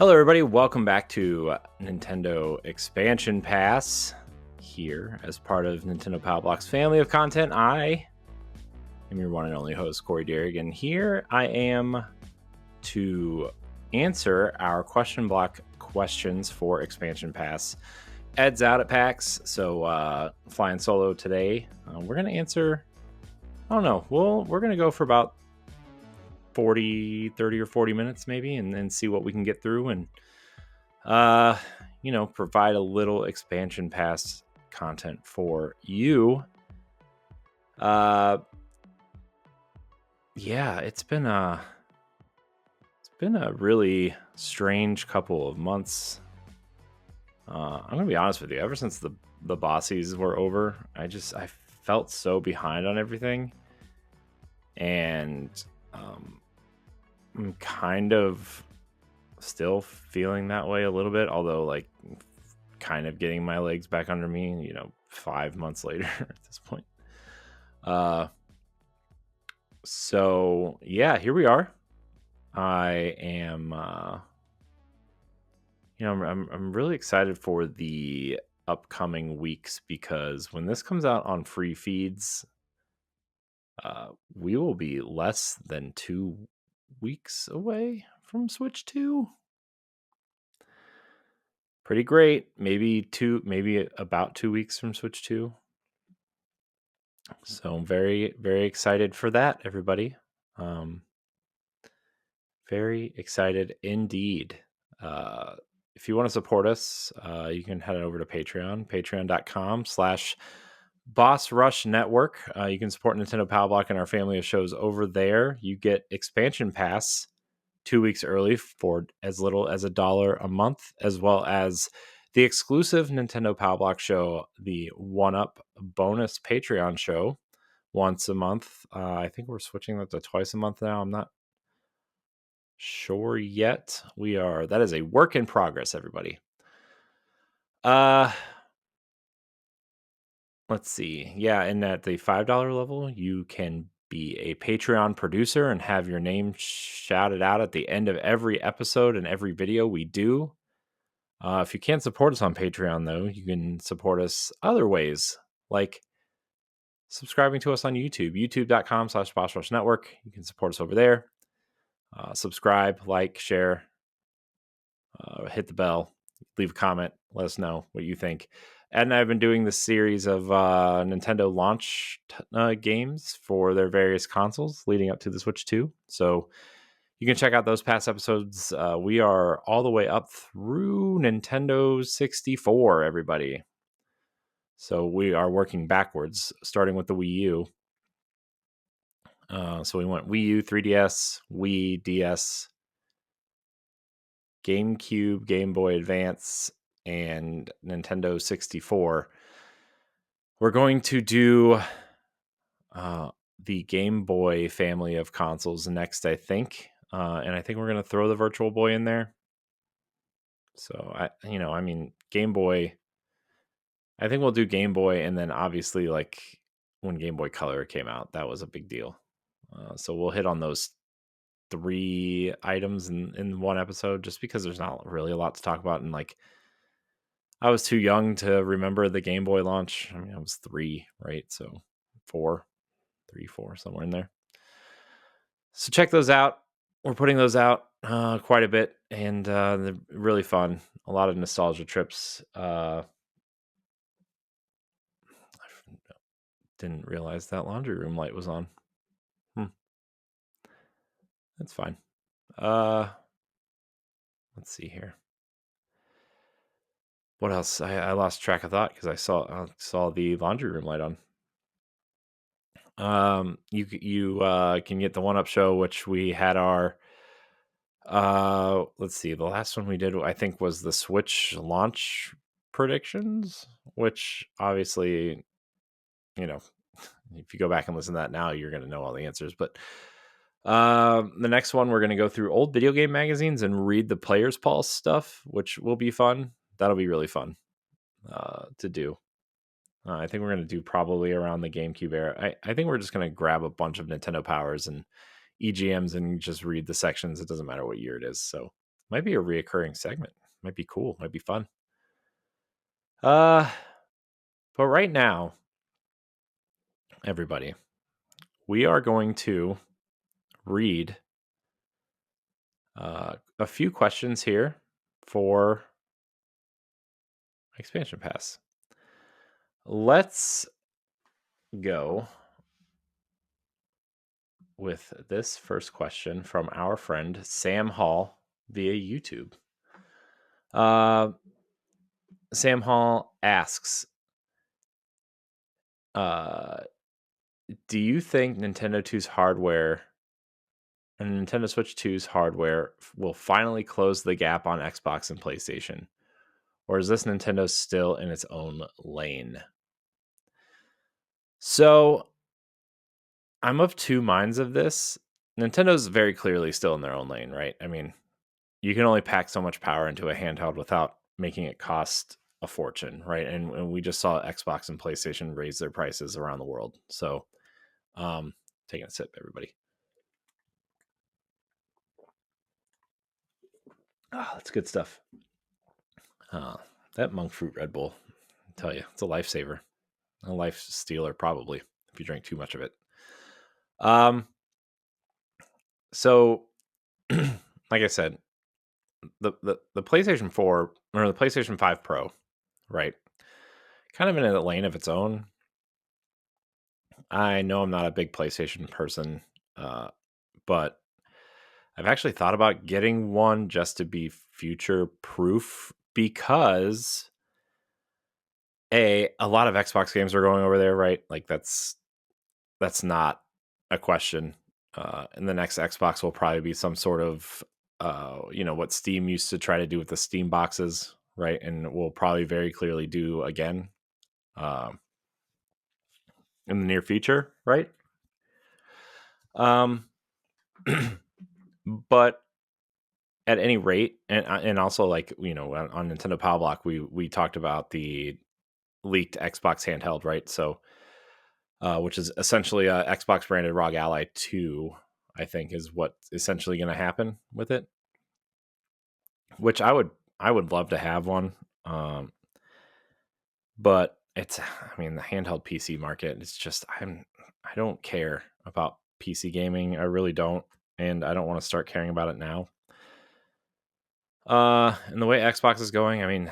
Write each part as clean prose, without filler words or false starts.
Hello, everybody. Welcome back to Nintendo Expansion Pass here as part of Nintendo Powerblock's family of content. I am your one and only host, Corey Derrick, and here I am to answer our question block questions for Expansion Pass. Ed's out at PAX, so flying solo today. We're going to answer, I don't know, we're going to go for about 30 or 40 minutes maybe and see what we can get through and provide a little expansion pass content for you. It's been a really strange couple of months. I'm gonna be honest with you, ever since the bossies were over, I felt so behind on everything, and I'm kind of still feeling that way a little bit, although like kind of getting my legs back under me, 5 months later at this point. So yeah, here we are. I am I'm really excited for the upcoming weeks, because when this comes out on free feeds, we will be less than 2 weeks away from Switch 2. Pretty great. Maybe about 2 weeks from Switch 2. So I'm very, very excited for that, everybody. Very excited indeed. If you want to support us, you can head over to Patreon, patreon.com/Boss Rush Network. You can support Nintendo Powerblock and our family of shows over there. You get Expansion Pass 2 weeks early for as little as $1 a month, as well as the exclusive Nintendo Powerblock show, the 1-Up bonus Patreon show, once a month. I think we're switching that to twice a month now. I'm not sure yet. That is a work in progress, everybody. Let's see. Yeah, and at the $5 level, you can be a Patreon producer and have your name shouted out at the end of every episode and every video we do. If you can't support us on Patreon, though, you can support us other ways, like subscribing to us on YouTube, youtube.com/Boss Rush Network. You can support us over there. Subscribe, like, share, hit the bell, leave a comment, let us know what you think. Ed and I have been doing this series of Nintendo launch games for their various consoles leading up to the Switch 2. So you can check out those past episodes. We are all the way up through Nintendo 64, everybody. So we are working backwards, starting with the Wii U. So we went Wii U, 3DS, Wii, DS, GameCube, Game Boy Advance, and Nintendo 64. We're going to do the Game Boy family of consoles next, I think. And I think we're going to throw the Virtual Boy in there. So, Game Boy, I think we'll do Game Boy, and then obviously, like, when Game Boy Color came out, that was a big deal. So we'll hit on those 3 items in one episode, just because there's not really a lot to talk about. And like, I was too young to remember the Game Boy launch. I mean, I was 3, right? So 4, somewhere in there. So check those out. We're putting those out quite a bit, and they're really fun. A lot of nostalgia trips. I didn't realize that laundry room light was on. That's fine. Let's see here. What else? I lost track of thought because I saw the laundry room light on. You can get the 1-Up show, which we had our let's see, the last one we did, I think, was the Switch launch predictions, which obviously, if you go back and listen to that now, you're going to know all the answers. But the next one, we're going to go through old video game magazines and read the Player's Pulse stuff, which will be fun. That'll be really fun to do. I think we're going to do probably around the GameCube era. I think we're just going to grab a bunch of Nintendo Powers and EGMs and just read the sections. It doesn't matter what year it is. So Might be a reoccurring segment. Might be cool. Might be fun. But right now, everybody, we are going to read a few questions here for Expansion Pass. Let's go with this first question from our friend Sam Hall via YouTube. Sam Hall asks, do you think Nintendo Switch 2's hardware will finally close the gap on Xbox and PlayStation? Or is this Nintendo still in its own lane? So I'm of two minds of this. Nintendo's very clearly still in their own lane, right? I mean, you can only pack so much power into a handheld without making it cost a fortune, right? And we just saw Xbox and PlayStation raise their prices around the world. So, taking a sip, everybody. That's good stuff. That monk fruit Red Bull, I tell you, it's a lifesaver, a life stealer probably if you drink too much of it. So, like I said, the PlayStation 4 or the PlayStation 5 Pro, right? Kind of in a lane of its own. I know I'm not a big PlayStation person, but I've actually thought about getting one just to be future proof because a lot of Xbox games are going over there, right? Like that's not a question. And the next Xbox will probably be some sort of what Steam used to try to do with the Steam boxes, right? And will probably very clearly do again in the near future, right? But at any rate, and also like on Nintendo Power Block, we talked about the leaked Xbox handheld, right? So, which is essentially a Xbox branded ROG Ally 2, I think, is what essentially going to happen with it. Which I would love to have one, but the handheld PC market. It's just I don't care about PC gaming. I really don't, and I don't want to start caring about it now. And the way Xbox is going, I mean,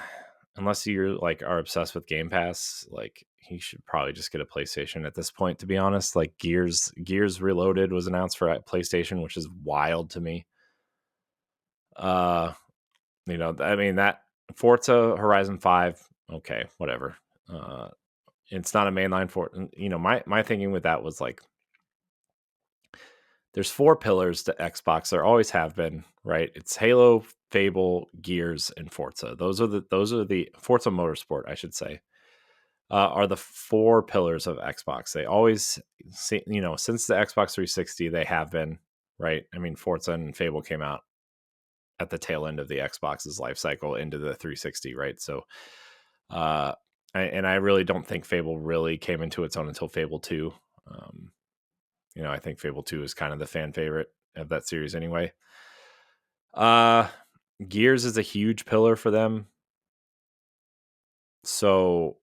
unless you're like are obsessed with Game Pass, like you should probably just get a PlayStation at this point, to be honest. Like Gears Reloaded was announced for PlayStation, which is wild to me. I mean that Forza Horizon 5, okay, whatever. It's not a mainline for, my thinking with that was like there's four pillars to Xbox. There always have been, right? It's Halo, Fable, Gears, and Forza. Those are the Forza Motorsport, I should say, are the four pillars of Xbox. They always see, since the Xbox 360, they have been, right? I mean, Forza and Fable came out at the tail end of the Xbox's life cycle into the 360, right? So, I really don't think Fable really came into its own until Fable 2. I think Fable 2 is kind of the fan favorite of that series anyway. Gears is a huge pillar for them. So,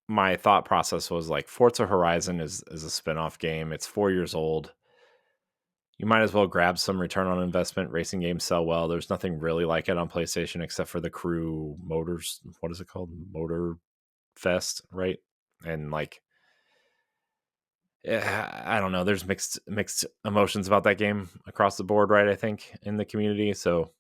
my thought process was like Forza Horizon is a spinoff game. It's 4 years old. You might as well grab some return on investment. Racing games sell well. There's nothing really like it on PlayStation except for the Crew Motors. What is it called? Motor Fest, right? And like, I don't know. There's mixed emotions about that game across the board, right? I think in the community. So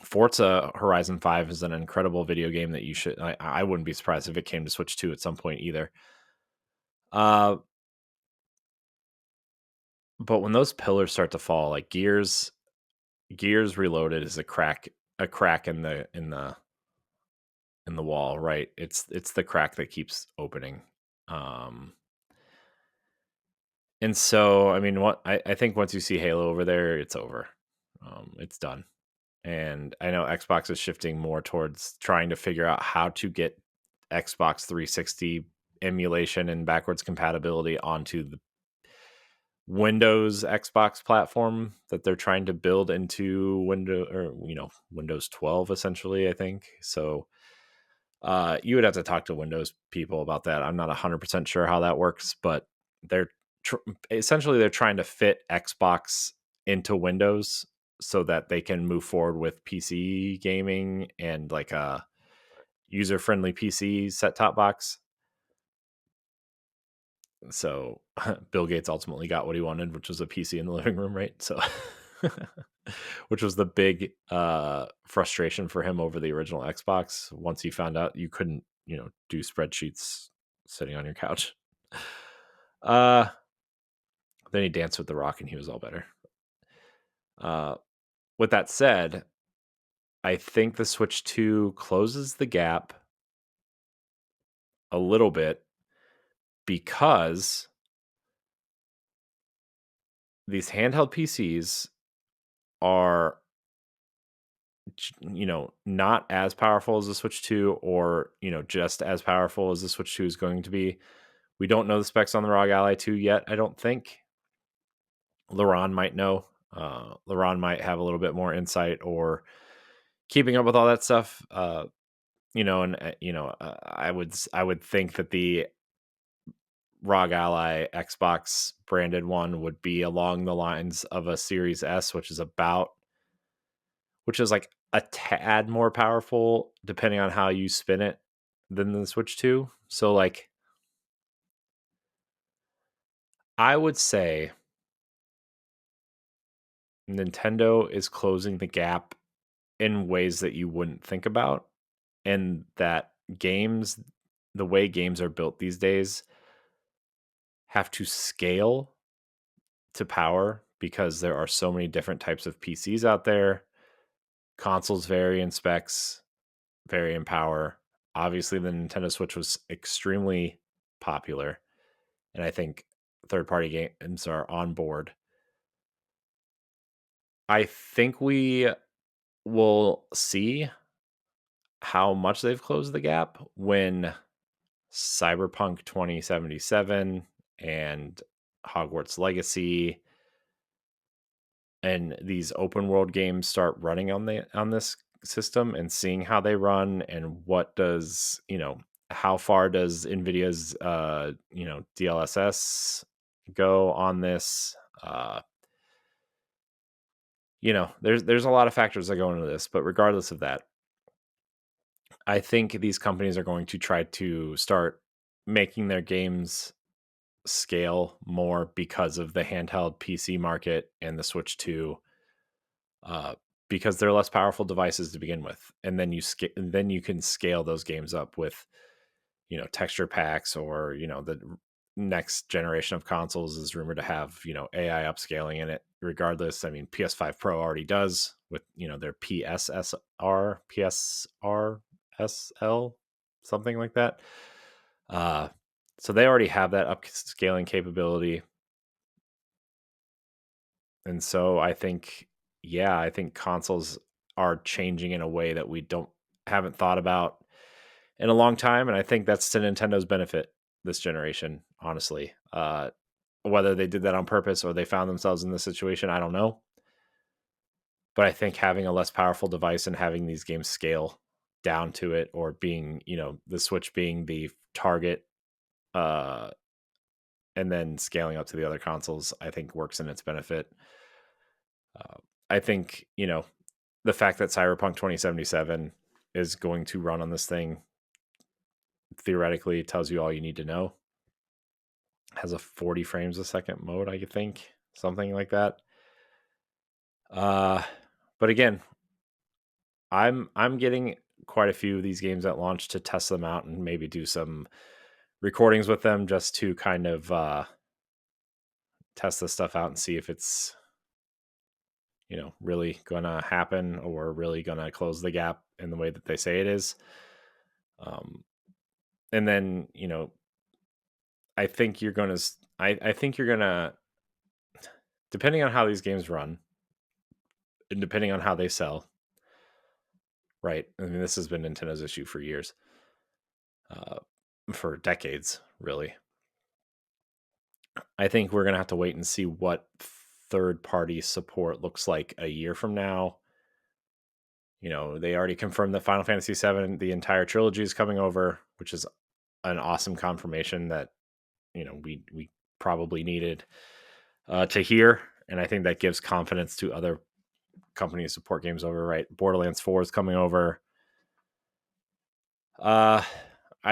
Forza Horizon 5 is an incredible video game that you should. I wouldn't be surprised if it came to Switch 2 at some point either. But when those pillars start to fall, like Gears Reloaded is a crack in the wall, right? It's the crack that keeps opening. And so, I mean, what I think once you see Halo over there, it's over. It's done. And I know Xbox is shifting more towards trying to figure out how to get Xbox 360 emulation and backwards compatibility onto Windows Xbox platform that they're trying to build into Windows 12 essentially, I think. So you would have to talk to Windows people about that. I'm not 100% sure how that works, but they're essentially they're trying to fit Xbox into Windows so that they can move forward with PC gaming and like a user-friendly PC set-top box. So Bill Gates ultimately got what he wanted, which was a PC in the living room, right? So which was the big frustration for him over the original Xbox once he found out you couldn't, do spreadsheets sitting on your couch. Uh then he danced with the Rock and he was all better. Uh with that said, I think the Switch 2 closes the gap a little bit because these handheld PCs are not as powerful as the Switch 2 or, just as powerful as the Switch 2 is going to be. We don't know the specs on the ROG Ally 2 yet, I don't think. Laron might know. Laron might have a little bit more insight or keeping up with all that stuff. I would think that the ROG Ally Xbox branded one would be along the lines of a Series S, which is like a tad more powerful depending on how you spin it than the Switch 2. So like I would say Nintendo is closing the gap in ways that you wouldn't think about, and that games, the way games are built these days, have to scale to power because there are so many different types of PCs out there. Consoles vary in specs, vary in power. Obviously, the Nintendo Switch was extremely popular, and I think third-party games are on board. I think we will see how much they've closed the gap when Cyberpunk 2077 and Hogwarts Legacy and these open world games start running on this system and seeing how they run and what does, how far does Nvidia's DLSS go on this. There's a lot of factors that go into this, but regardless of that, I think these companies are going to try to start making their games scale more because of the handheld PC market and the Switch 2, uh, because they're less powerful devices to begin with, and then you can scale those games up with texture packs, or the next generation of consoles is rumored to have AI upscaling in it. Regardless, I mean PS5 Pro already does with their PSRSL, something like that. Uh, so they already have that upscaling capability. And so I think consoles are changing in a way that we haven't thought about in a long time. And I think that's to Nintendo's benefit this generation, honestly. Whether they did that on purpose or they found themselves in this situation, I don't know. But I think having a less powerful device and having these games scale down to it, or being, the Switch being the target, uh, and then scaling up to the other consoles, I think works in its benefit. I think, the fact that Cyberpunk 2077 is going to run on this thing theoretically tells you all you need to know. Has a 40 frames a second mode, I think, something like that. But again, I'm getting quite a few of these games at launch to test them out and maybe do some recordings with them just to kind of test this stuff out and see if it's really gonna happen or really gonna close the gap in the way that they say it is. And then I think you're gonna I think you're gonna, depending on how these games run and depending on how they sell, right? I mean, this has been Nintendo's issue for years, for decades, really. I think we're gonna have to wait and see what third-party support looks like a year from now. They already confirmed that Final Fantasy VII, the entire trilogy is coming over, which is an awesome confirmation that we probably needed to hear, and I think that gives confidence to other companies to port games over. Right, Borderlands 4 is coming over. I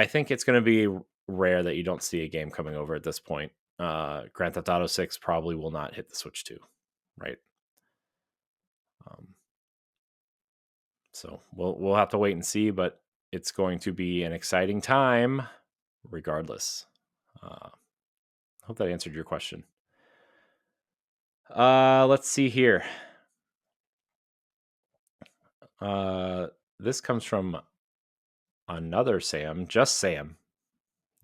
think it's going to be rare that you don't see a game coming over at this point. Grand Theft Auto 6 probably will not hit the Switch 2, right? Um, so we'll have to wait and see, but it's going to be an exciting time, regardless. Hope that answered your question. Let's see here. This comes from another Sam, just Sam.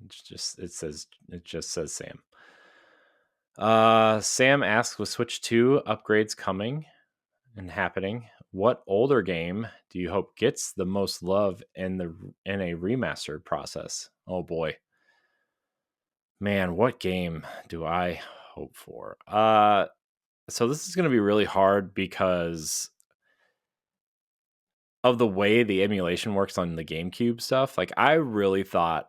It just says Sam. Sam asks, with Switch 2 upgrades coming and happening, what older game do you hope gets the most love in a remastered process? Oh boy. Man, what game do I hope for? So this is going to be really hard because of the way the emulation works on the GameCube stuff. Like I really thought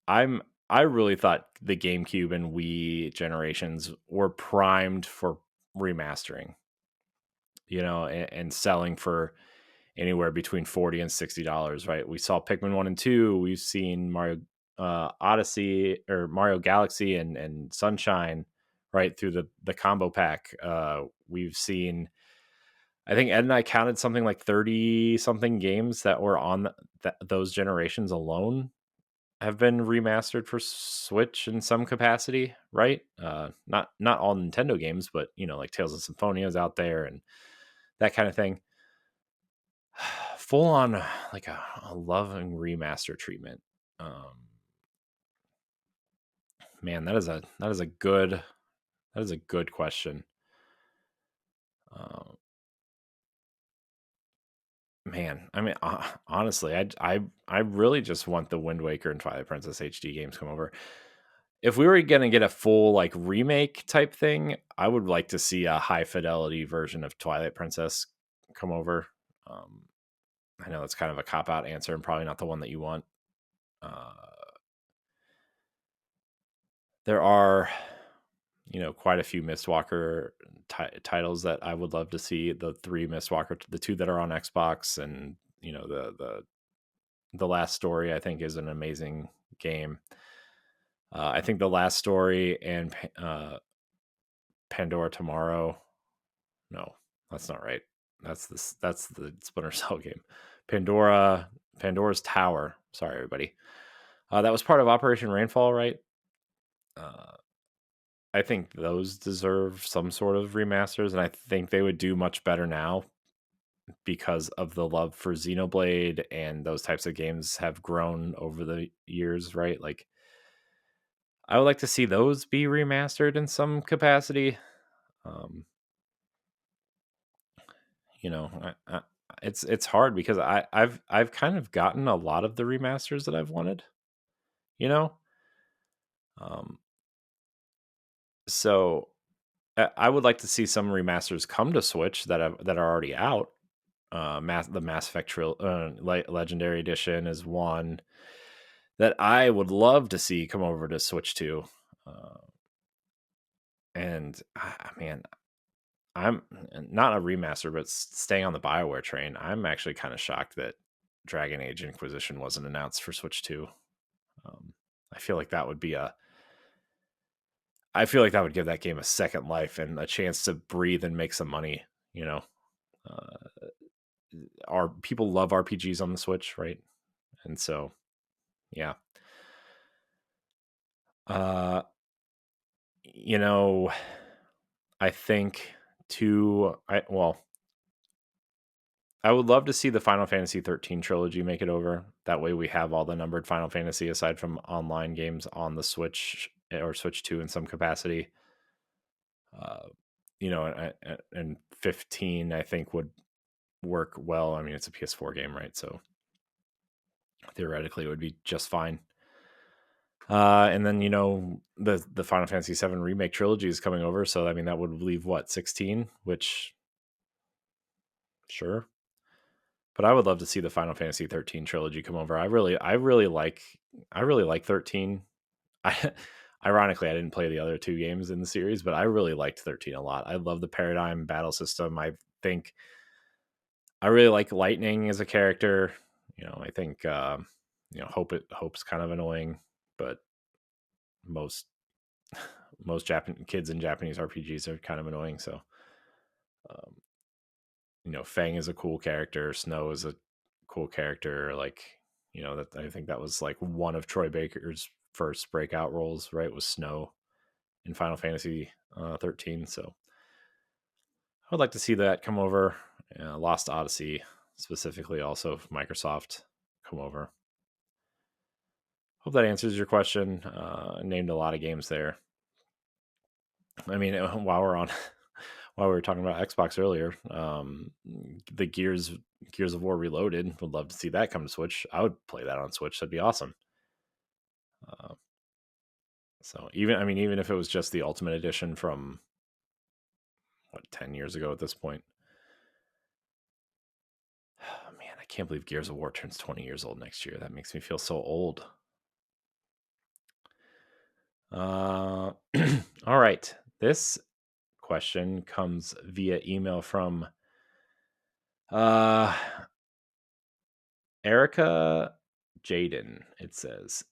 the GameCube and Wii generations were primed for remastering, and selling for anywhere between $40 and $60, right? We saw Pikmin 1 and 2, we've seen Mario Odyssey or Mario Galaxy and Sunshine, right, through the combo pack. We've seen, I think Ed and I counted something like 30 something games that were on those generations alone have been remastered for Switch in some capacity, right? Not all Nintendo games, but like Tales of Symphonia is out there and that kind of thing. Full on like a loving remaster treatment. Man, that is a good question. Man, I mean, honestly, I really just want the Wind Waker and Twilight Princess HD games come over. If we were going to get a full like remake type thing, I would like to see a high fidelity version of Twilight Princess come over. I know it's kind of a cop out answer and probably not the one that you want. There are, quite a few Mistwalker titles that I would love to see. The 3 Mistwalker, the 2 that are on Xbox, and the Last Story, I think, is an amazing game. I think the Last Story and Pandora Tomorrow. No, that's not right. That's the Splinter Cell game. Pandora's Tower. Sorry, everybody. That was part of Operation Rainfall, right? I think those deserve some sort of remasters, and I think they would do much better now because of the love for Xenoblade, and those types of games have grown over the years, right? Like, I would like to see those be remastered in some capacity. It's hard because I've kind of gotten a lot of the remasters that I've wanted, you know. So I would like to see some remasters come to Switch that are already out. The Mass Effect Legendary Edition is one that I would love to see come over to Switch 2. And man, I'm not a remaster, but staying on the BioWare train, I'm actually kind of shocked that Dragon Age Inquisition wasn't announced for Switch 2. I feel like that would give that game a second life and a chance to breathe and make some money. Our people love RPGs on the Switch, right? And so, yeah. I think I would love to see the Final Fantasy 13 trilogy make it over. That way we have all the numbered Final Fantasy aside from online games on the Switch or Switch 2 in some capacity. And 15 I think would work well. I mean, it's a PS4 game, right? So theoretically it would be just fine. And then the Final Fantasy VII remake trilogy is coming over, so I mean that would leave what 16, which sure, but I would love to see the Final Fantasy 13 trilogy come over. I really like 13. I ironically I didn't play the other two games in the series, but I really liked 13 a lot. I love the paradigm battle system. Think I really like Lightning as a character. I think Hope's kind of annoying, but most kids in Japanese RPGs are kind of annoying. So, um, Fang is a cool character. Snow is a cool character. Like, that I think that was like one of Troy Baker's first breakout roles, right? Was Snow in Final Fantasy 13. So I would like to see that come over. Lost Odyssey, specifically, also Microsoft come over. Hope that answers your question. Named a lot of games there. I mean, while we were talking about Xbox earlier, the Gears of War Reloaded, would love to see that come to Switch. I would play that on Switch. That'd be awesome. Uh, so even if it was just the Ultimate Edition from 10 years ago at this point. Oh, man, I can't believe Gears of War turns 20 years old next year. That makes me feel so old. All right. This question comes via email from Erica Jaden, it says,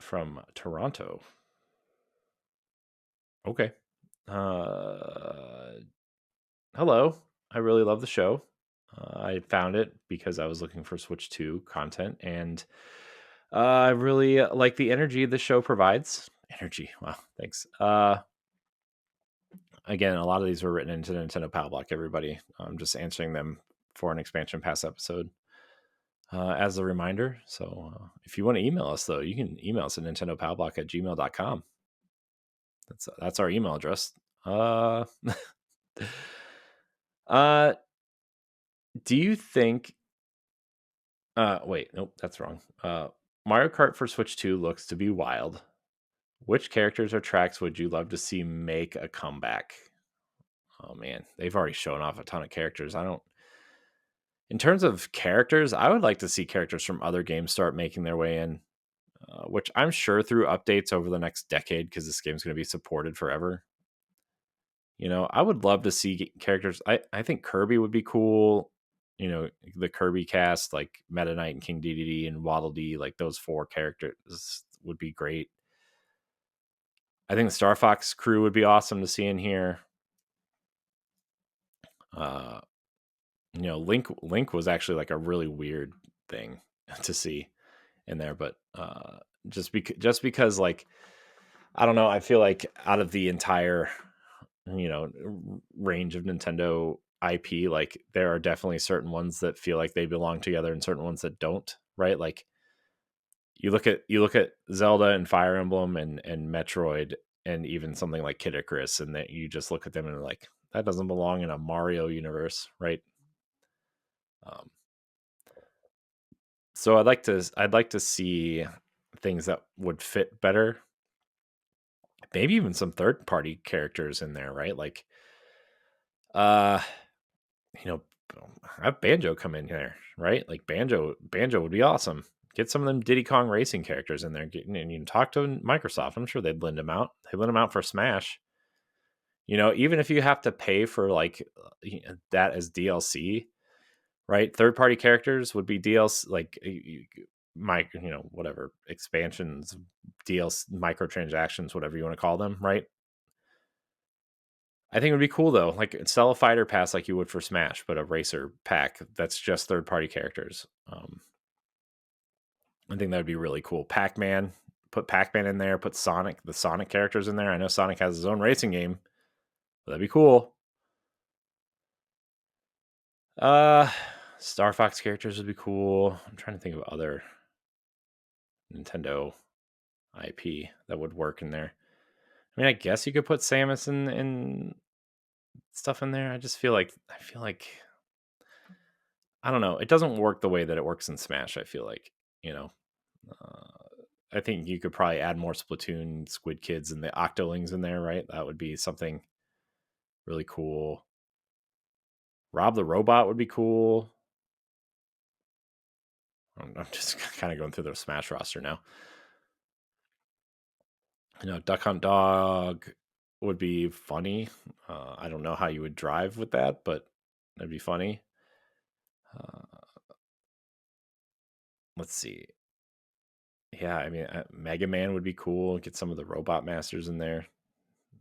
from Toronto. Okay. Hello. I really love the show. I found it because I was looking for Switch 2 content, and I really like the energy the show provides. Energy. Wow. Thanks. Again, a lot of these were written into Nintendo Power Block, everybody. I'm just answering them for an expansion pass episode. As a reminder. So if you want to email us, though, you can email us at nintendopowblock@gmail.com. That's our email address. Do you think wait, nope, that's wrong. Mario Kart for Switch 2 looks to be wild. Which characters or tracks would you love to see make a comeback? Oh man, they've already shown off a ton of characters. In terms of characters, I would like to see characters from other games start making their way in, which I'm sure through updates over the next decade, because this game's going to be supported forever. I would love to see characters. I think Kirby would be cool. The Kirby cast, like Meta Knight and King Dedede and Waddle Dee, like those four characters would be great. I think the Star Fox crew would be awesome to see in here. Link was actually like a really weird thing to see in there, but just because like I don't know, I feel like out of the entire range of Nintendo IP, like there are definitely certain ones that feel like they belong together and certain ones that don't, right? Like you look at Zelda and Fire Emblem and Metroid and even something like Kid Icarus, and that you just look at them and like that doesn't belong in a Mario universe, right? Um, so I'd like to see things that would fit better. Maybe even some third party characters in there, right? Like uh you know, have Banjo come in here, right? Like Banjo would be awesome. Get some of them Diddy Kong Racing characters in there, and you can talk to Microsoft. I'm sure they'd lend them out. They lend them out for Smash. Even if you have to pay for like that as DLC, right? Third party characters would be DLC, like whatever expansions, DLC, microtransactions, whatever you want to call them, right? I think it would be cool though, like sell a fighter pass like you would for Smash, but a racer pack that's just third party characters. I think that would be really cool. Pac-Man, put Pac-Man in there, put the Sonic characters in there. I know Sonic has his own racing game, but that'd be cool. Uh, Star Fox characters would be cool. I'm trying to think of other Nintendo IP that would work in there. I mean, I guess you could put Samus and stuff in there. I feel like I don't know. It doesn't work the way that it works in Smash. I feel like you know. Uh, I think you could probably add more Splatoon Squid Kids and the Octolings in there, right? That would be something really cool. Rob the Robot would be cool. I'm just kind of going through the Smash roster now. Duck Hunt Dog would be funny. I don't know how you would drive with that, but that'd be funny. Uh, let's see. Yeah, I mean, Mega Man would be cool. Get some of the Robot Masters in there.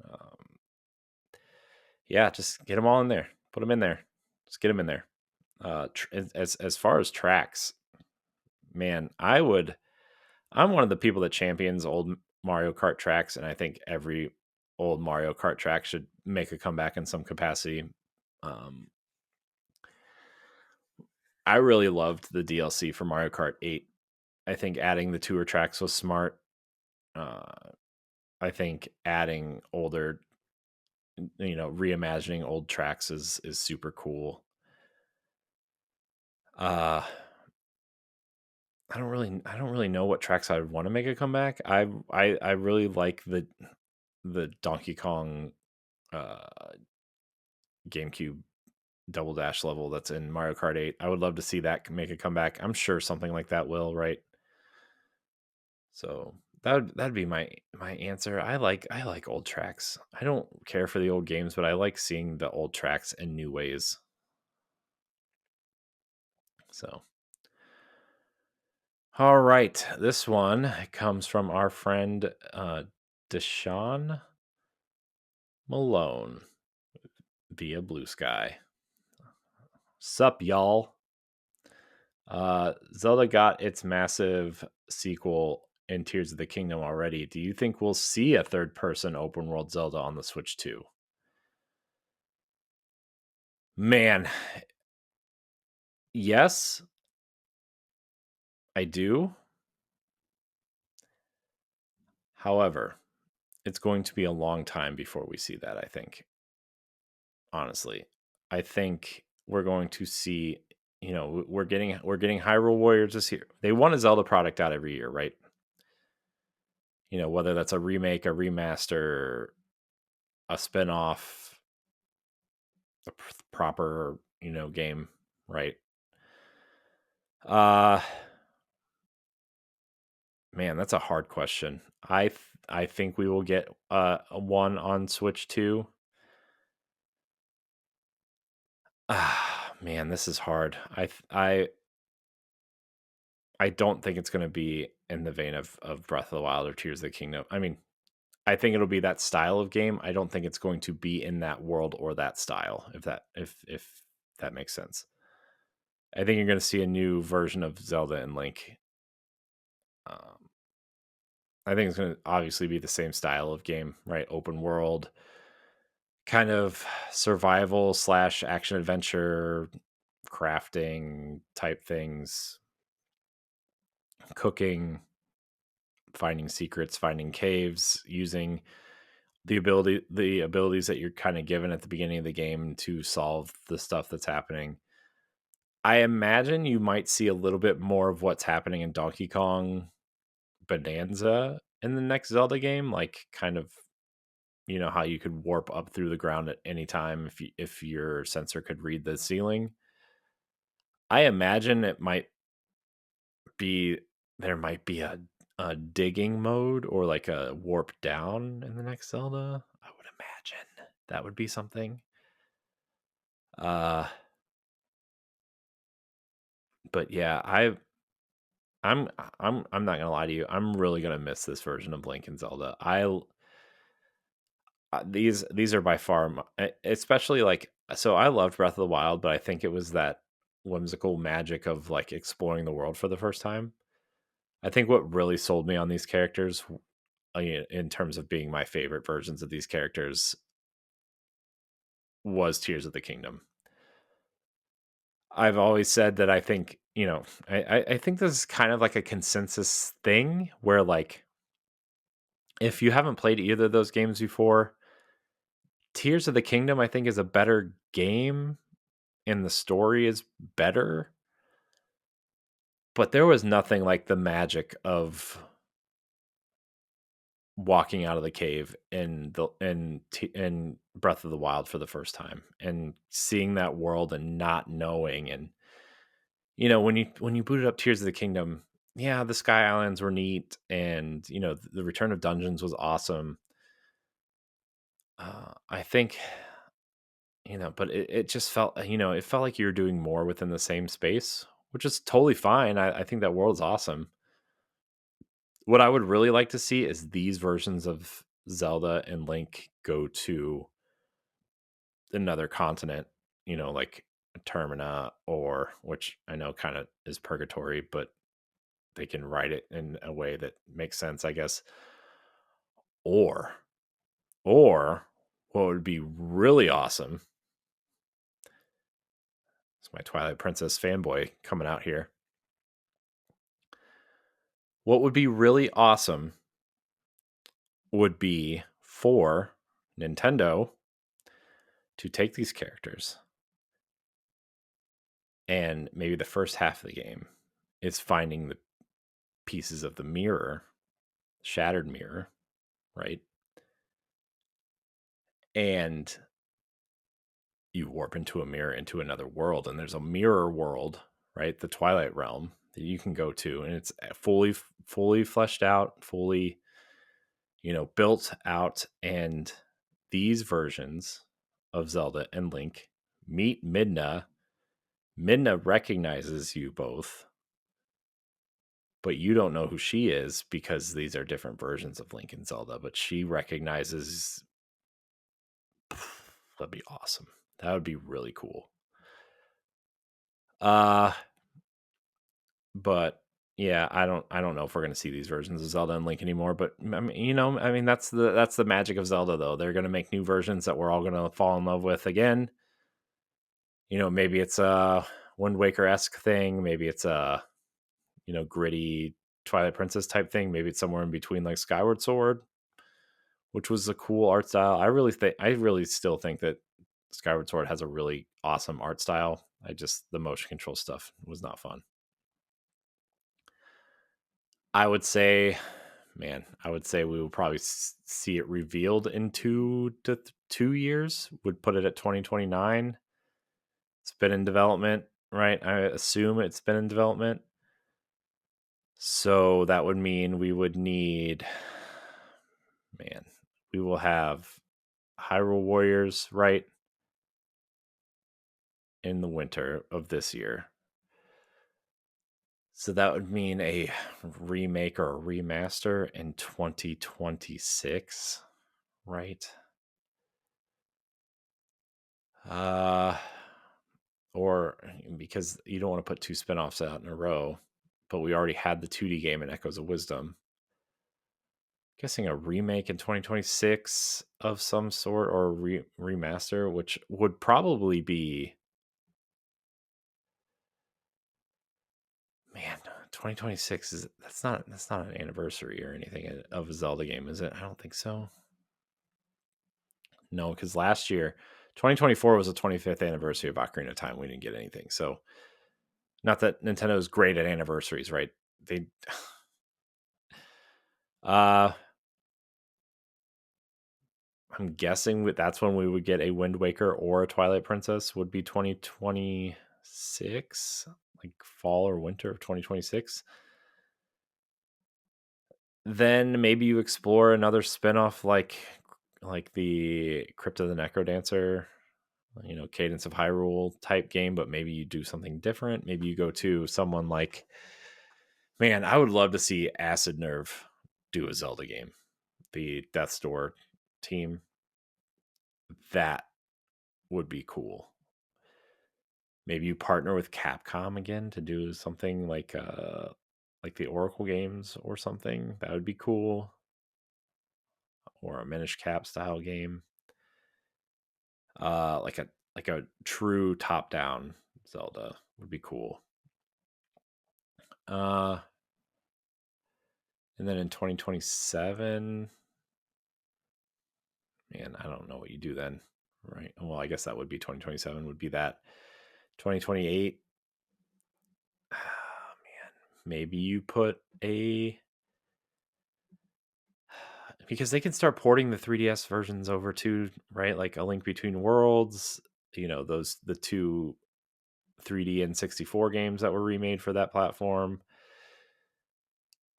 Um, yeah, just get them all in there. Put them in there. Just get them in there. As far as tracks, man, I'm one of the people that champions old Mario Kart tracks, and I think every old Mario Kart track should make a comeback in some capacity. Um, I really loved the DLC for Mario Kart 8. I think adding the tour tracks was smart. Uh, I think adding older, reimagining old tracks is super cool. Uh, I don't really know what tracks I would want to make a comeback. I really like the Donkey Kong uh GameCube Double Dash level that's in Mario Kart 8. I would love to see that make a comeback. I'm sure something like that will, right? So that'd be my answer. I like old tracks. I don't care for the old games, but I like seeing the old tracks in new ways. So all right, this one comes from our friend Deshaun Malone via Blue Sky. Sup, y'all? Zelda got its massive sequel in Tears of the Kingdom already. Do you think we'll see a third person open world Zelda on the Switch too? Man, yes, I do. However, it's going to be a long time before we see that, I think. Honestly, I think we're going to see, we're getting Hyrule Warriors this year. They want a Zelda product out every year, right? Whether that's a remake, a remaster, a spin-off, a proper, game, right? Uh Man, that's a hard question. I think we will get a one on Switch 2. Ah, man, this is hard. I don't think it's going to be in the vein of Breath of the Wild or Tears of the Kingdom. I mean, I think it'll be that style of game. I don't think it's going to be in that world or that style, if that makes sense. I think you're going to see a new version of Zelda and Link. Um, I think it's going to obviously be the same style of game, right? Open world, kind of survival slash action adventure, crafting type things, cooking, finding secrets, finding caves, using the abilities that you're kind of given at the beginning of the game to solve the stuff that's happening. I imagine you might see a little bit more of what's happening in Donkey Kong Bonanza in the next Zelda game, like kind of how you could warp up through the ground at any time if your sensor could read the ceiling. I imagine be there might be a digging mode or like a warp down in the next Zelda. I would imagine that would be something. Uh but yeah, I'm I'm not gonna lie to you. I'm really gonna miss this version of Link and Zelda. These are by far especially like, so I loved Breath of the Wild, but I think it was that whimsical magic of like exploring the world for the first time. I think what really sold me on these characters, in terms of being my favorite versions of these characters, was Tears of the Kingdom. I've always said that I think, I think this is kind of like a consensus thing where like if you haven't played either of those games before, Tears of the Kingdom I think is a better game and the story is better, but there was nothing like the magic of walking out of the cave in Breath of the Wild for the first time and seeing that world and not knowing. And when you booted up Tears of the Kingdom, yeah, the Sky Islands were neat, and the Return of Dungeons was awesome. I think but it just felt it felt like you were doing more within the same space, which is totally fine. I think that world is awesome. What I would really like to see is these versions of Zelda and Link go to another continent, like Termina, or which I know kind of is purgatory, but they can write it in a way that makes sense, I guess. Or, or what would be really awesome is my Twilight Princess fanboy coming out here. What would be really awesome would be for Nintendo to take these characters, and maybe the first half of the game is finding the pieces of the mirror, shattered mirror, right? And you warp into a mirror into another world, and there's a mirror world, right? The Twilight Realm that you can go to, and it's fully fleshed out, fully built out. And these versions of Zelda and Link meet Midna. Midna recognizes you both, but you don't know who she is because these are different versions of Link and Zelda, but she recognizes. That'd be awesome. That would be really cool. Uh but yeah, I don't know if we're gonna see these versions of Zelda and Link anymore. But I mean, that's the magic of Zelda, though. They're gonna make new versions that we're all gonna fall in love with again. Maybe it's a Wind Waker esque thing. Maybe it's a gritty Twilight Princess type thing. Maybe it's somewhere in between, like Skyward Sword, which was a cool art style. I really still think that Skyward Sword has a really awesome art style. The motion control stuff was not fun. I would say, man, I would say we will probably see it revealed in 2 years. Would put it at 2029. It's been in development, right? I assume it's been in development. So that would mean we would need, man, we will have Hyrule Warriors, right, in the winter of this year. So that would mean a remake or a remaster in 2026, right? Uh or because you don't want to put two spin-offs out in a row, but we already had the 2D game in Echoes of Wisdom. Guessing a remake in 2026 of some sort, or a remaster, which would probably be, man, 2026 is that's not an anniversary or anything of a Zelda game, is it? I don't think so. No, because last year, 2024 was the 25th anniversary of Ocarina of Time. We didn't get anything. So, not that Nintendo is great at anniversaries, right? They, uh, I'm guessing that's when we would get a Wind Waker or a Twilight Princess. Would be 2026, like fall or winter of 2026. Then maybe you explore another spinoff like the Crypt of the Necrodancer, Cadence of Hyrule type game, but maybe you do something different. Maybe you go to someone like, man, I would love to see Acid Nerve do a Zelda game. The Death's Door team, that would be cool. Maybe you partner with Capcom again to do something like the Oracle games or something. That would be cool. Or a Minish Cap style game. Like a true top down Zelda would be cool. And then in 2027, man, I don't know what you do then, right? Well, I guess that would be 2027. Would be that 2028. Man, maybe you put because they can start porting the 3DS versions over to, right? Like A Link Between Worlds, those the two 3D and 64 games that were remade for that platform.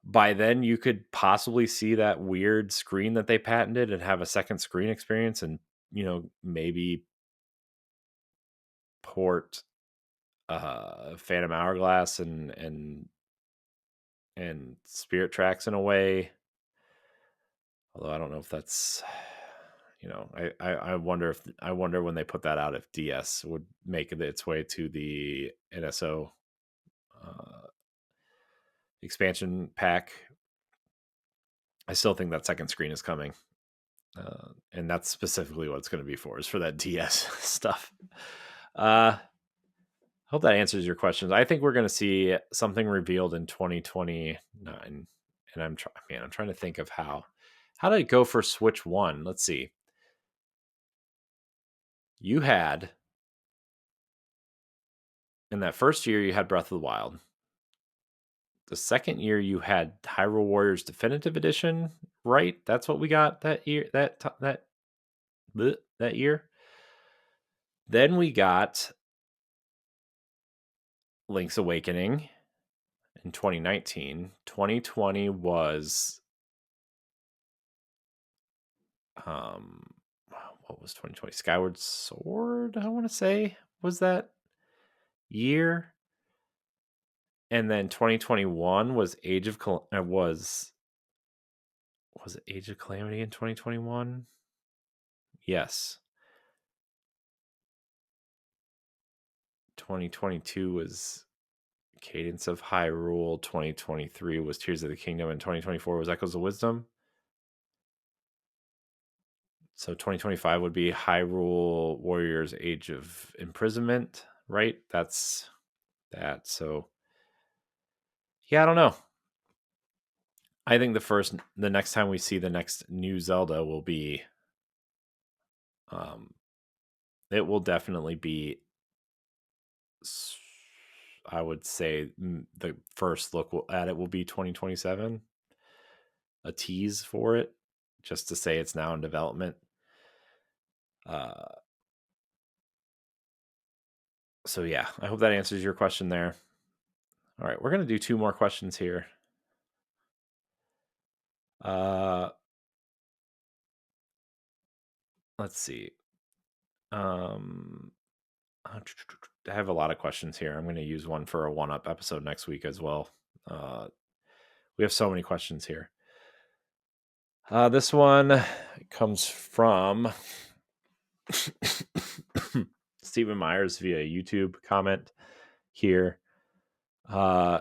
By then, you could possibly see that weird screen that they patented and have a second screen experience, and maybe port Phantom Hourglass and Spirit Tracks in a way. Although I don't know if that's, I wonder when they put that out if DS would make its way to the NSO expansion pack. I still think that second screen is coming, and that's specifically what it's going to be for, is for that DS stuff. Hope that answers your questions. I think we're going to see something revealed in 2029, and I'm trying to think of how did it go for Switch 1? Let's see. You had, in that first year, you had Breath of the Wild. The second year, you had Hyrule Warriors Definitive Edition, right? That's what we got that year. That year. Then we got Link's Awakening in 2019. 2020 was what was 2020? Skyward Sword, I want to say, was that year. And then 2021 was was it Age of Calamity in 2021? Yes. 2022 was Cadence of Hyrule. 2023 was Tears of the Kingdom, and 2024 was Echoes of Wisdom. So 2025 would be Hyrule Warriors Age of Imprisonment, right? That's that. So yeah, I don't know. I think the next time we see the next new Zelda will be, it will definitely be, I would say the first look at it will be 2027, a tease for it, just to say it's now in development. So yeah, I hope that answers your question there. All right, we're going to do 2 more questions here. Let's see. I have a lot of questions here. I'm going to use one for a one-up episode next week as well. We have so many questions here. This one comes from Stephen Myers via YouTube comment here. Do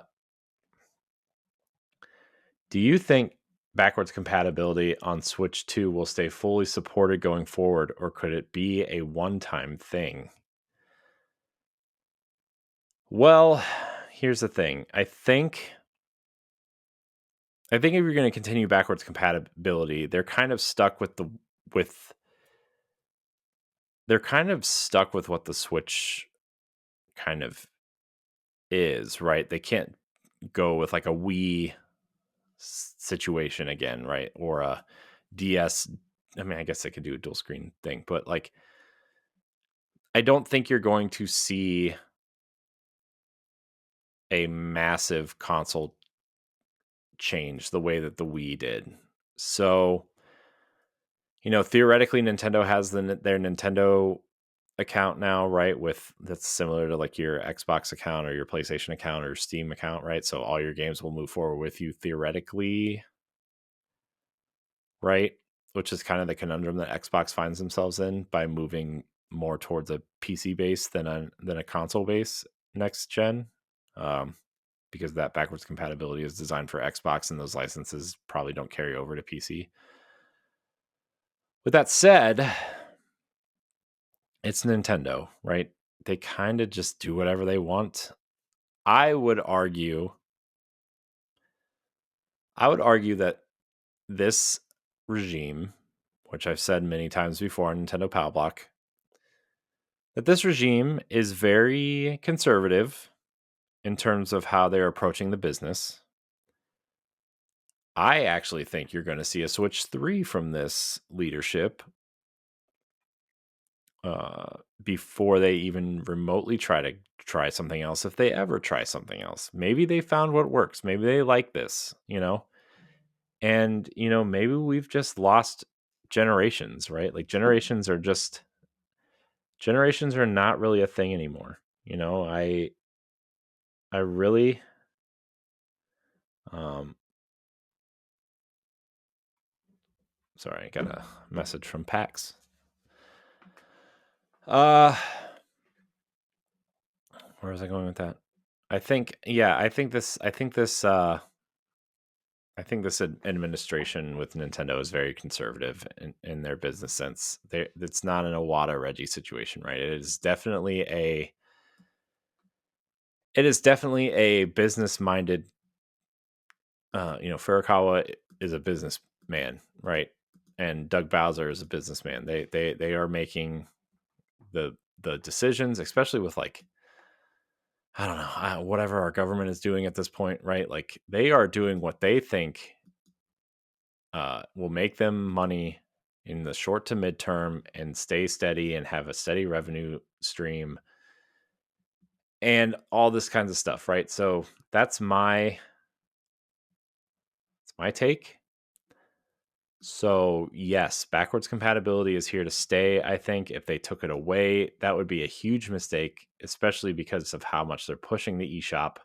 you think backwards compatibility on Switch 2 will stay fully supported going forward, or could it be a one-time thing? Well, here's the thing. I think if you're going to continue backwards compatibility, they're kind of stuck with what the Switch kind of is, right? They can't go with like a Wii situation again, right? Or a DS. I mean, I guess they could do a dual screen thing, but like, I don't think you're going to see a massive console change the way that the Wii did. So, theoretically, Nintendo has their Nintendo account now, right? That's similar to like your Xbox account or your PlayStation account or Steam account, right? So all your games will move forward with you theoretically, right? Which is kind of the conundrum that Xbox finds themselves in by moving more towards a PC base than a console base next gen. Because that backwards compatibility is designed for Xbox, and those licenses probably don't carry over to PC. With that said, it's Nintendo, right? They kind of just do whatever they want. I would argue that this regime, which I've said many times before on Nintendo Power Block, that this regime is very conservative in terms of how they're approaching the business. I actually think you're going to see a Switch 3 from this leadership before they even remotely try something else, if they ever try something else. Maybe they found what works. Maybe they like this, And, maybe we've just lost generations, right? Like generations are not really a thing anymore. I really um sorry, I got a message from PAX. Uh where was I going with that? I think this administration with Nintendo is very conservative in their business sense. It's not an Iwata Reggie situation, right? It is definitely a business minded. Furukawa is a businessman, right? And Doug Bowser is a businessman. They are making the decisions, especially with like, I don't know, whatever our government is doing at this point, right? Like they are doing what they think will make them money in the short to midterm and stay steady and have a steady revenue stream and all this kinds of stuff, right? So that's my take. So yes, backwards compatibility is here to stay. I think if they took it away, that would be a huge mistake, especially because of how much they're pushing the eShop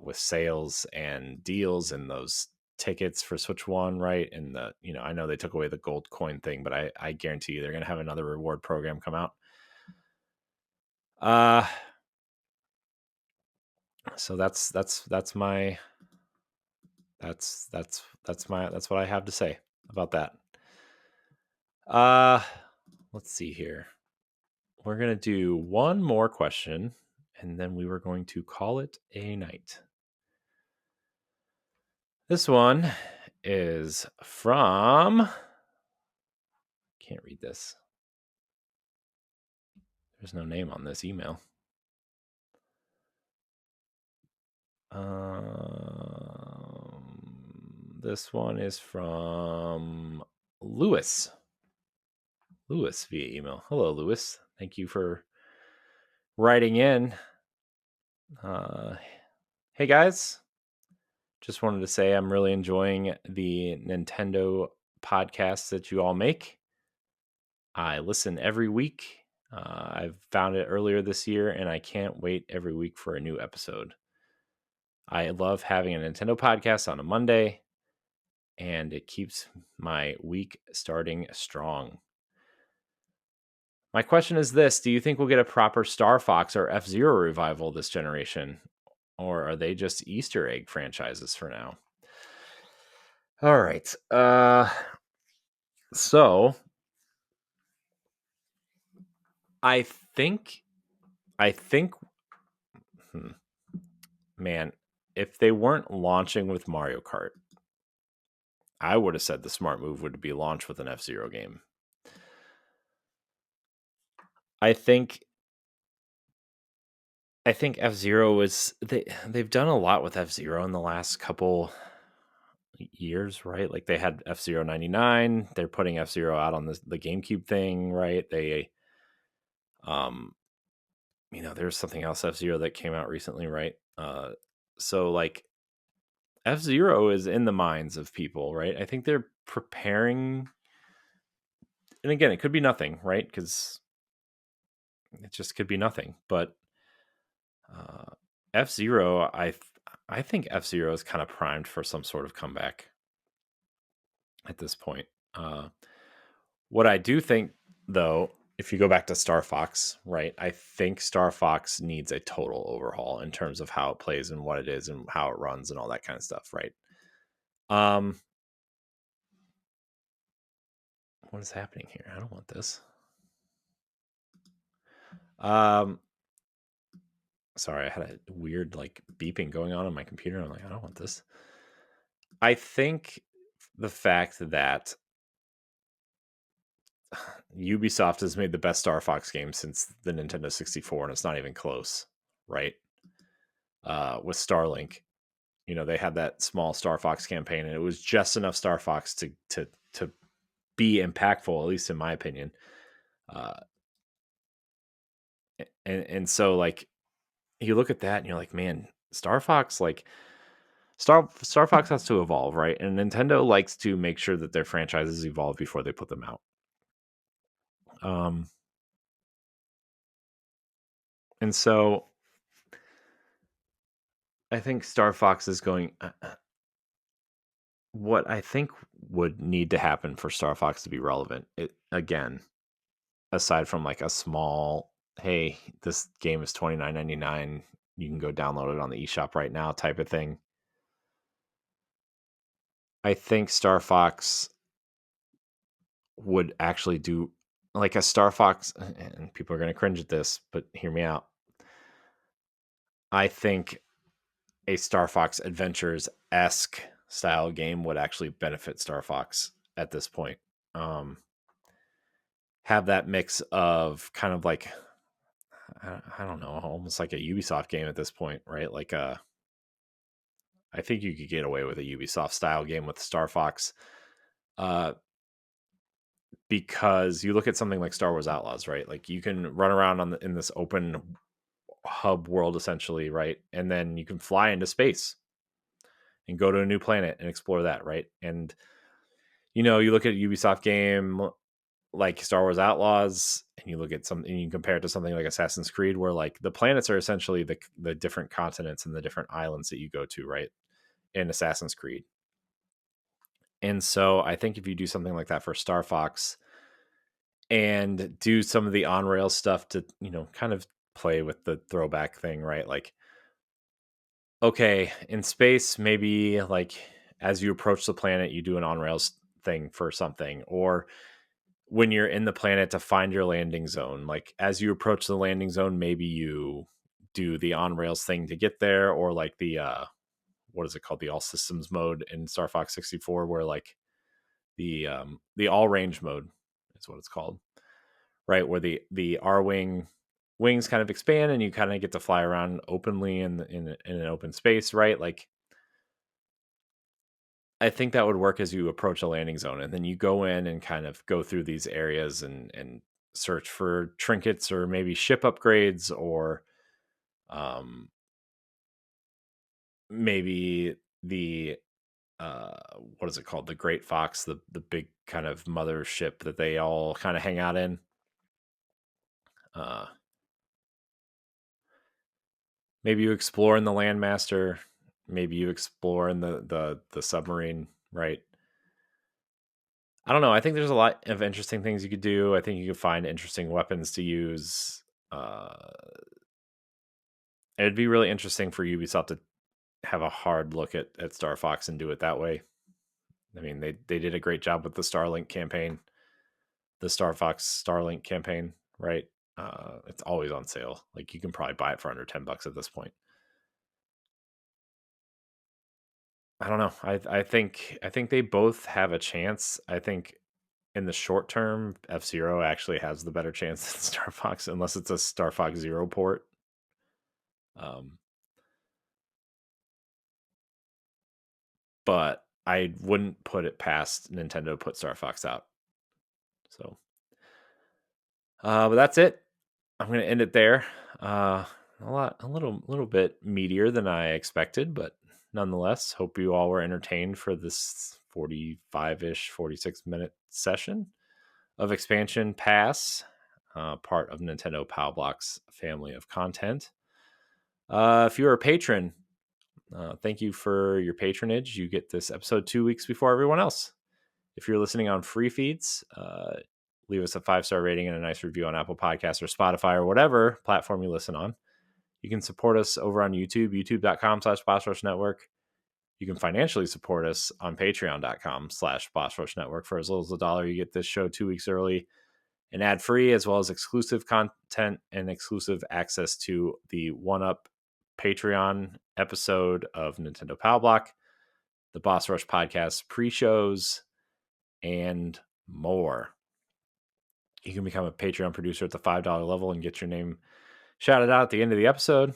with sales and deals and those tickets for Switch One, right? And I know they took away the gold coin thing, but I guarantee you they're going to have another reward program come out. So that's what I have to say about that. Let's see here. We're going to do one more question and then we were going to call it a night. This one is from, can't read this. There's no name on this email. This one is from Lewis. Lewis via email. Hello, Lewis. Thank you for writing in. Hey guys, just wanted to say I'm really enjoying the Nintendo podcasts that you all make. I listen every week. I've found it earlier this year, and I can't wait every week for a new episode. I love having a Nintendo podcast on a Monday, and it keeps my week starting strong. My question is this: do you think we'll get a proper Star Fox or F-Zero revival this generation? Or are they just Easter egg franchises for now? All right. So I think, man, if they weren't launching with Mario Kart, I would have said the smart move would be launch with an F-Zero game. I think F-Zero they've done a lot with F-Zero in the last couple years, right? Like they had F-Zero 99, they're putting F-Zero out on the GameCube thing, right? They there's something else F-Zero that came out recently, right? So like F-Zero is in the minds of people, right? I think they're preparing, and again, it could be nothing, right? Because it just could be nothing. But F-Zero, I think F-Zero is kind of primed for some sort of comeback at this point. What I do think, though, if you go back to Star Fox, right, I think Star Fox needs a total overhaul in terms of how it plays and what it is and how it runs and all that kind of stuff, right? What is happening here? I don't want this. Sorry, I had a weird like beeping going on my computer. I'm like, I don't want this. I think the fact that Ubisoft has made the best Star Fox game since the Nintendo 64, and it's not even close, right? With Starlink, They had that small Star Fox campaign, and it was just enough Star Fox to be impactful, at least in my opinion. Uh, and so like you look at that and you're like, man, Star Fox, like Star Fox has to evolve, right? And Nintendo likes to make sure that their franchises evolve before they put them out. Um, and so I think Star Fox is going. What I think would need to happen for Star Fox to be relevant, again, aside from like a small, hey, this game is $29.99, you can go download it on the eShop right now type of thing. I think Star Fox would actually do like a Star Fox, and people are going to cringe at this, but hear me out. I think a Star Fox Adventures-esque style game would actually benefit Star Fox at this point. Have that mix of kind of like, I don't know, almost like a Ubisoft game at this point, right? Like I think you could get away with a Ubisoft style game with Star Fox, uh, because you look at something like Star Wars Outlaws, right? Like you can run around in this open hub world essentially, right? And then you can fly into space and go to a new planet and explore that, right? And you look at a Ubisoft game like Star Wars Outlaws, and you look at something and you compare it to something like Assassin's Creed, where like the planets are essentially the different continents and the different islands that you go to, right? In Assassin's Creed. And so I think if you do something like that for Star Fox and do some of the on rail stuff to, kind of play with the throwback thing, right? Like, okay, in space, maybe like as you approach the planet, you do an on rails thing for something, or when you're in the planet to find your landing zone, like as you approach the landing zone, maybe you do the on rails thing to get there, or like the what is it called, the all systems mode in Star Fox 64, where like the all range mode is what it's called, right? Where the R wings kind of expand and you kind of get to fly around openly in an open space, right? Like I think that would work as you approach a landing zone, and then you go in and kind of go through these areas and search for trinkets or maybe ship upgrades, or maybe the what is it called, the Great Fox, the big kind of mothership that they all kind of hang out in. uh Maybe you explore in the Landmaster, maybe you explore in the submarine, right? I don't know. I think there's a lot of interesting things you could do. I think you could find interesting weapons to use. Uh, it'd be really interesting for Ubisoft to have a hard look at Star Fox and do it that way. I mean, they did a great job with the Starlink campaign, the Star Fox Starlink campaign, right? It's always on sale. Like you can probably buy it for under $10 at this point. I don't know. I think they both have a chance. I think in the short term, F Zero actually has the better chance than Star Fox, unless it's a Star Fox Zero port. Um, but I wouldn't put it past Nintendo to put Star Fox out. So, but that's it. I'm gonna end it there. A little bit meatier than I expected, but nonetheless, hope you all were entertained for this 45-ish, 46-minute session of Expansion Pass, part of Nintendo PAL Block's family of content. If you're a patron, thank you for your patronage. You get this episode 2 weeks before everyone else. If you're listening on free feeds, leave us a 5-star rating and a nice review on Apple Podcasts or Spotify or whatever platform you listen on. You can support us over on YouTube, youtube.com/Boss Rush Network. You can financially support us on patreon.com/Boss Rush Network. For as little as $1, you get this show 2 weeks early and ad free, as well as exclusive content and exclusive access to the One Up Patreon episode of Nintendo Power Block, the Boss Rush podcast pre-shows, and more. You can become a Patreon producer at the $5 level and get your name shouted out at the end of the episode.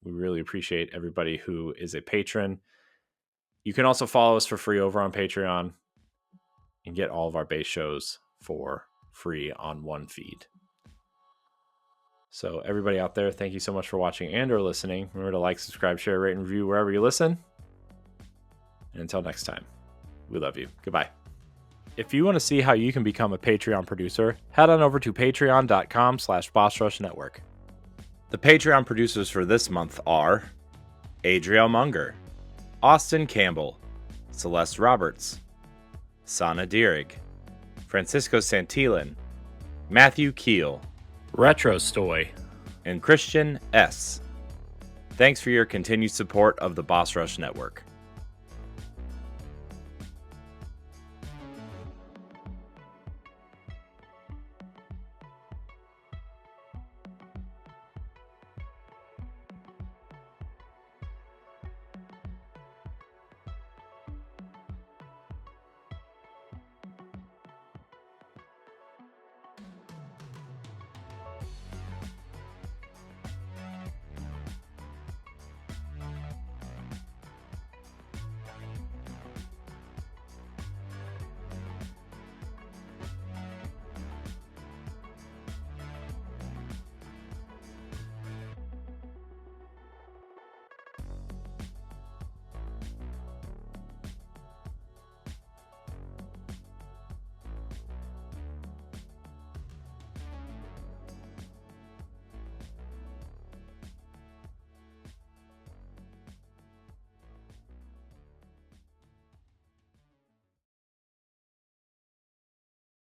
We really appreciate everybody who is a patron. You can also follow us for free over on Patreon and get all of our base shows for free on one feed. So everybody out there, thank you so much for watching and or listening. Remember to like, subscribe, share, rate, and review wherever you listen. And until next time, we love you. Goodbye. If you want to see how you can become a Patreon producer, head on over to patreon.com/BossRushNetwork. The Patreon producers for this month are Adriel Munger, Austin Campbell, Celeste Roberts, Sana Dierig, Francisco Santillan, Matthew Keel, Retro Stoy, and Christian S. Thanks for your continued support of the Boss Rush Network.